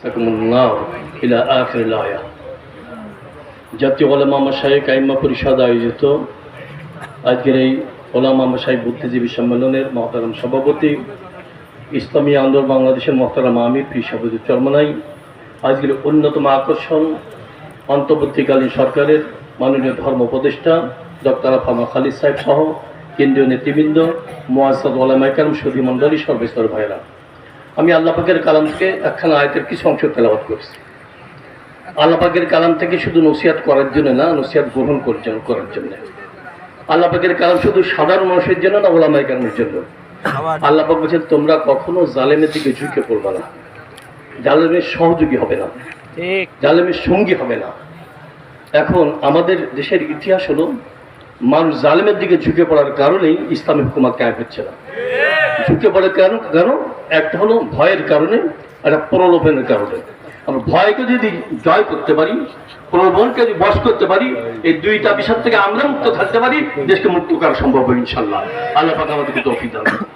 ইলা আখিরিল আয়া। জাতীয় ওলামা মাশায়েখ আইম্মা পরিষদ আয়োজিত আজকের এই ওলামা মাশায়েখ বুদ্ধিজীবী সম্মেলনের মহতারাম সভাপতি ইসলামী আন্দোলন বাংলাদেশের মহতারাম আমির পীর সাহেবুদ্দিন চরমনাই, আজকের অন্যতম আকর্ষণ অন্তর্বর্তীকালীন সরকারের মাননীয় ধর্ম উপদেষ্টা ডক্টর আফামা খালিদ সাহেব সহ কেন্দ্রীয় নেতৃবৃন্দ, মুআজ্জাজ ওলামায়ে কেরাম, সুধী মণ্ডলী, সর্বস্তর ভাইরা, আমি আল্লাহ পাকের কালাম থেকে একখানা আয়াতের কিছু অংশ তেলাওয়াত করছি। আল্লাহ পাকের কালাম থেকে শুধু নসিহত করার জন্য না, নসিহত গ্রহণ করার জন্য। আল্লাহ পাকের কালাম শুধু সাধারণ মানুষের জন্য না, ওলামায়ে কেরামের জন্য। আল্লাহ পাক বলছেন, তোমরা কখনো জালেমের দিকে ঝুঁকে পড়বে না, জালেমের সহযোগী হবে না, জালেমের সঙ্গী হবে না। এখন আমাদের দেশের ইতিহাস হলো, মানুষ জালেমের দিকে ঝুঁকে পড়ার কারণেই ইসলামী হুকুমত কায়েম হচ্ছে না। ঝুঁকে পড়ে কেন? একটা হলো ভয়ের কারণে, একটা প্রলোভনের কারণে। আমরা ভয়কে যদি জয় করতে পারি, প্রলোভনকে যদি বশ করতে পারি, এই দুইটা বিষয় থেকে আমরা মুক্ত থাকতে পারি, দেশকে মুক্ত করা সম্ভব হবে ইনশাল্লাহ। আল্লাহ পাক আমাদেরকে তৌফিক দান করুন।